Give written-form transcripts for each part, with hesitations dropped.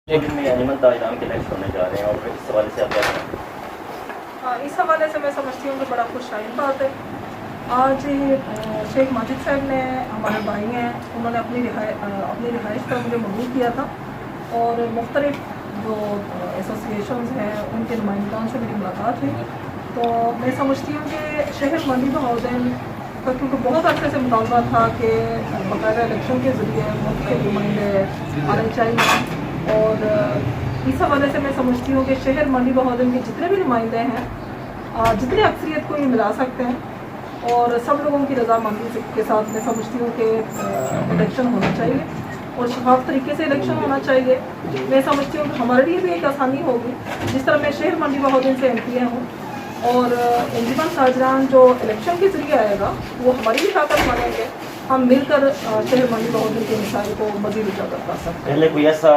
लेकिन में अंजुमन ताजरान के इलेक्शन होने जा रहे हैं और इस हवाले से आप क्या कहें? हाँ, इस हवाले से मैं समझती हूँ कि बड़ा खुशहाइन बात है। आज शेख माजिद साहब ने, हमारे भाई हैं, उन्होंने अपनी रिहाइश पर मुझे मौजूद किया था और मुख्तलिफ जो एसोसिएशंस हैं उनके नुमाइंदान से मेरी मुलाकात हुई। तो मैं समझती हूँ कि शहर मंडी बहाउद्दीन का क्योंकि बहुत अरसे से मुतालबा था कि बाकायदा इलेक्शन के ज़रिए मुल्क के नुमाइंदे आने चाहिए और इस हवाले से मैं समझती हूँ कि शहर मंडी बहाउद्दीन के जितने भी नुमाइंदे हैं, जितनी अक्सरियत को ये मिला सकते हैं और सब लोगों की रजामंदी के साथ मैं समझती हूँ कि इलेक्शन होना चाहिए और शफाफ तरीके से इलेक्शन होना चाहिए। मैं समझती हूँ कि हमारे लिए भी एक आसानी होगी। जिस तरह मैं शहर मंडी बहाउद्दीन से एमपीए हूँ और अंजुमन ताजरान जो इलेक्शन के ज़रिए आएगा वो हमारी भी ताकत मानेंगे, हम मिलकर शहर मंडी बहाउद्दीन के मिसाइल को मज़ीद उजागर कर सकते हैं। पहले कोई ऐसा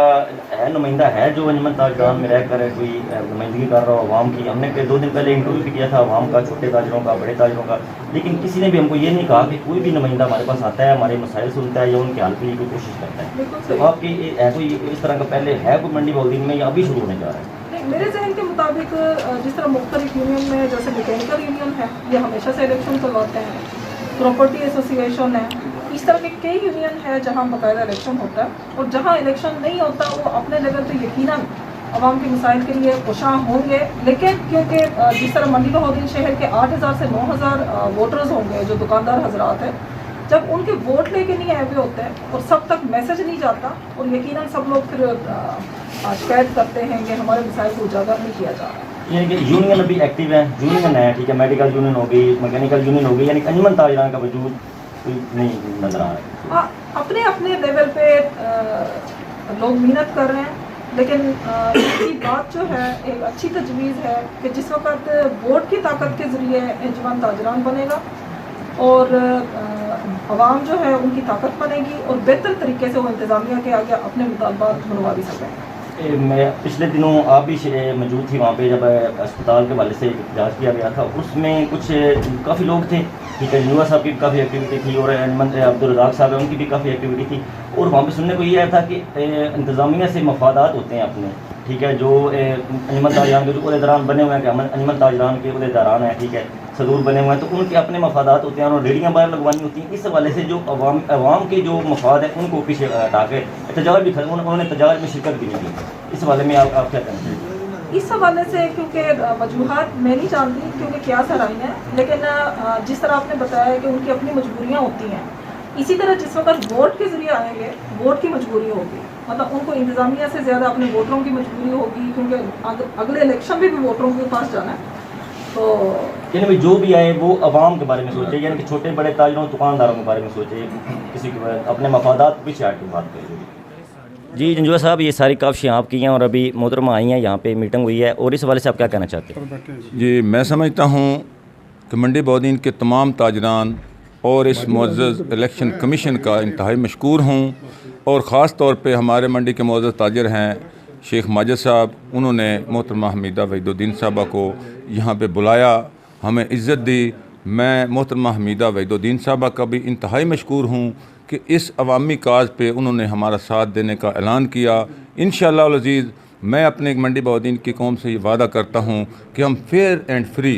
है नुमाइंदा है जो अंजुमन ताजरान में रहकर कोई नुमाइंदगी कर रहा हो अवाम की? हमने 2 दिन पहले इंटरव्यू भी किया था अवाम का, छोटे ताजरों का, बड़े ताजरों का, लेकिन किसी ने भी हमको ये नहीं कहा कि कोई भी नुमाइंदा हमारे पास आता है, हमारे मसाइल सुनता है या उनके हल के लिए कोई कोशिश करता है। तो आपकी कोई इस तरह का पहले है कोई मंडी बहाउद्दीन में या अभी शुरू होने जा रहा है? मेरे जहन के मुताबिक जिस तरह मुख्तलिफ यूनियन में जैसे मैकेनिकल यूनियन है, ये हमेशा से इलेक्शन करवाते हैं, प्रॉपर्टी एसोसिएशन है, इस तरह के कई यूनियन है जहां बाकायदा इलेक्शन होता है और जहां इलेक्शन नहीं होता वो अपने लेवल पे यकीनन अवाम के मसाइल के लिए कोशां होंगे। लेकिन क्योंकि जिस तरह मंडी बहाउद्दीन शहर के 8000 से 9000 वोटर्स होंगे जो दुकानदार हजरात हैं, जब उनके वोट लेके नहीं आए हुए होते हैं और सब तक मैसेज नहीं जाता और यकीनन सब लोग फिर शिकायत करते हैं कि हमारे मसाइल को उजागर नहीं किया जा रहा। यानी कि यूनियन अभी एक्टिव है, यूनियन है, ठीक है, मेडिकल यूनियन हो गई, मैकेनिकल यूनियन हो गई, यानी अंजुमन ताजरान का वजूद कोई नहीं नजर आ रहा है। अपने अपने लेवल पे लोग मेहनत कर रहे हैं, लेकिन इसकी बात जो है एक अच्छी तजवीज़ है कि जिस वक्त वोट की ताकत के ज़रिए अंजुमन ताजरान बनेगा और अवाम जो है उनकी ताकत बनेगी और बेहतर तरीके से वो इंतज़ामिया के आगे अपने मुतालबात मनवा भी सकें। मैं पिछले दिनों आप भी मौजूद थी वहाँ पे जब अस्पताल के वाले से जांच किया गया था, उसमें कुछ काफ़ी लोग थे, ठीक है, नुआ साहब की भी काफ़ी एक्टिविटी थी और अब्दुल रज़ाक साहब है उनकी भी काफ़ी एक्टिविटी थी और वहाँ पे सुनने को ये आया था कि इंतज़ामिया से मफादात होते हैं अपने, ठीक है, जो अंजुमन ताजरान के जो उहदेदारान बने हुए हैं कि अंजुमन ताजरान के उहदेदारान हैं, ठीक है, सदूर बने हुए हैं, तो उनके अपने मफादात होते हैं और रेडियाँ बाहर लगवानी होती हैं। इस हवाले से जो अवाम के जो मफाद हैं उनको पीछे हटा के एहतजाज भी उन्होंने एहतजाज में शिरकत भी नहीं की। इस हवाले में आप क्या कहना चाहिए? इस हवाले से क्योंकि वजूहात मैं नहीं जानती क्योंकि क्या सराही है, लेकिन जिस तरह आपने बताया कि उनकी अपनी मजबूरियाँ होती हैं, इसी तरह जिस वक्त वोट के ज़रिए आएंगे वोट की मजबूरी होगी, मतलब उनको इंतज़ामिया से ज़्यादा अपने वोटरों की मजबूरी होगी क्योंकि अगले इलेक्शन में भी वोटरों के पास जाना है। तो यानी जो भी आए वो अवाम के बारे में सोचे, यानी कि छोटे बड़े ताजरों दुकानदारों के बारे में सोचे, किसी के अपने मफादात पीछे हट के बात करें। जी जंजुआ साहब, ये सारी काफ़ी आपकी हैं और अभी मोहतरमा आई हैं, यहाँ पे मीटिंग हुई है और इस हवाले से आप क्या कहना चाहते हैं? जी, मैं समझता हूँ कि मंडी बहाउद्दीन के तमाम ताजरान और इस मुअज़्ज़ज़ इलेक्शन कमीशन का इंतहाई मशकूर हूँ और ख़ास तौर पे हमारे मंडी के मुअज़्ज़ज़ ताजर हैं शेख माजिद साहब, उन्होंने मोहतरमा हमीदा वहीदुद्दीन साहबा को यहाँ पे बुलाया, हमें इज़्ज़त दी। मैं मोहतरमा हमीदा वहीदुद्दीन साहबा का भी इंतहाई मशकूर हूँ कि इस अवामी काज पे उन्होंने हमारा साथ देने का ऐलान किया। इंशाअल्लाह अज़ीज़ मैं अपने मंडी बहाउद्दीन की कौम से ये वादा करता हूँ कि हम फेयर एंड फ्री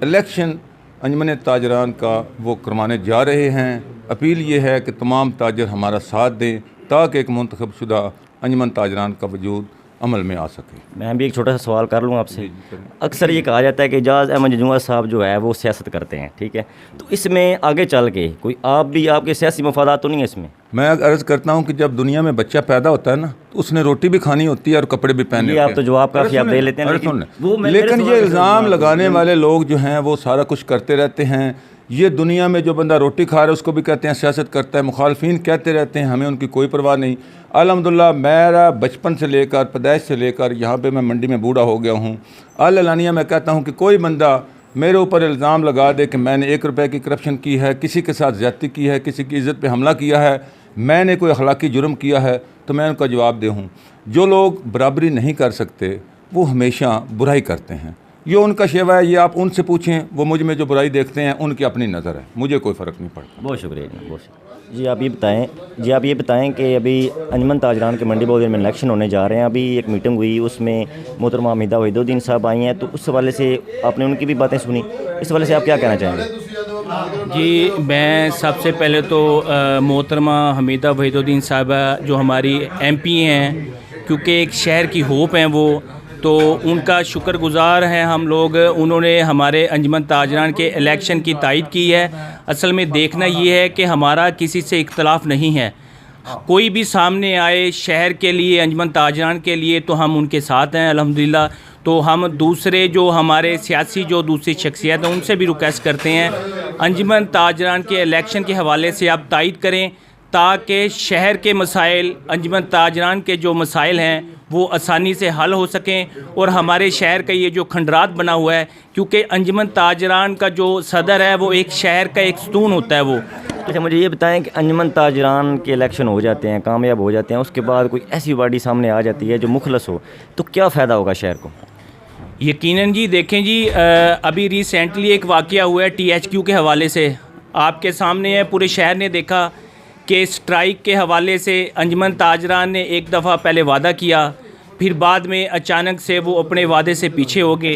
इलेक्शन अंजुमन ताजरान का वो करवाने जा रहे हैं। अपील ये है कि तमाम ताजर हमारा साथ दें ताकि एक मुंतखब शुदा अंजुमन ताजरान का वजूद अमल में आ सके। मैं भी एक छोटा सा सवाल कर लूँ आपसे। अक्सर ये कहा जाता है कि एजाज़ अहमद जंजुआ साहब जो है वो सियासत करते हैं, ठीक है, तो इसमें आगे चल के कोई आप भी आपके सियासी मफादात तो नहीं है इसमें? मैं अर्ज़ करता हूँ कि जब दुनिया में बच्चा पैदा होता है ना तो उसने रोटी भी खानी होती है और कपड़े भी पहने होते हैं। आप तो जवाब काफ़ी आप दे लेते हैं, लेकिन ये इल्ज़ाम लगाने वाले लोग जो हैं वो सारा कुछ करते रहते हैं। ये दुनिया में जो बंदा रोटी खा रहा है उसको भी कहते हैं सियासत करता है, मुखालफिन कहते रहते हैं, हमें उनकी कोई परवाह नहीं। अल्हम्दुलिल्लाह मेरा बचपन से लेकर पैदाइश से लेकर यहाँ पे मैं मंडी में बूढ़ा हो गया हूँ। अलानिया मैं कहता हूँ कि कोई बंदा मेरे ऊपर इल्ज़ाम लगा दे कि मैंने 1 रुपये की करप्शन की है, किसी के साथ ज़्यादती की है, किसी की इज़्ज़त पे हमला किया है, मैंने कोई अखलाकी जुर्म किया है, तो मैं उनका जवाब दे हूँ। जो लोग बराबरी नहीं कर सकते वो हमेशा बुराई करते हैं, ये उनका शेवा है, ये आप उनसे पूछें। वो मुझ में जो बुराई देखते हैं उनकी अपनी नज़र है, मुझे कोई फ़र्क नहीं पड़ता। बहुत शुक्रिया, बहुत शुक्रिया। आप ये बताएं कि अभी अंजमन ताजरान के मंडी बौद्ध में इलेक्शन होने जा रहे हैं। अभी एक मीटिंग हुई, उसमें मोहतरमा हमीदा वहीदुद्दीन साहब आई हैं, तो उस हवाले से आपने उनकी भी बातें सुनी, इस हवाले से आप क्या कहना चाहेंगे? जी, मैं सबसे पहले तो मोहतरमा हमीदा वहीदुद्दीन साहबा जो हमारी MP हैं, क्योंकि एक शहर की होप हैं वो, तो उनका शुक्रगुज़ार हैं हम लोग। उन्होंने हमारे अंजमन ताजरान के इलेक्शन की तायद की है। असल में देखना ये है कि हमारा किसी से इख्तलाफ नहीं है, कोई भी सामने आए शहर के लिए, अंजमन ताजरान के लिए, तो हम उनके साथ हैं अल्हम्दुलिल्लाह। तो हम दूसरे जो हमारे सियासी जो दूसरी शख्सियत हैं उनसे भी रिक्वेस्ट करते हैं अंजमन ताजरान के इलेक्शन के हवाले से आप तायद करें, ताकि शहर के मसाइल, अंजमन ताजरान के जो मसाइल हैं वो आसानी से हल हो सकें। और हमारे शहर का ये जो खंडरात बना हुआ है, क्योंकि अंजमन ताजरान का जो सदर है वो एक शहर का एक सतून होता है वो। अच्छा, मुझे ये बताएं कि अंजमन ताजरान के इलेक्शन हो जाते हैं, कामयाब हो जाते हैं, उसके बाद कोई ऐसी वार्डी सामने आ जाती है जो मुखलस हो, तो क्या फ़ायदा होगा शहर को? यकीनन जी, देखें जी, अभी रिसेंटली एक वाक़या हुआ है THQ के हवाले से, आपके सामने है, पूरे शहर ने देखा कि स्ट्राइक के हवाले से अंजमन ताजरान ने एक दफ़ा पहले वादा किया, फिर बाद में अचानक से वो अपने वादे से पीछे हो गए।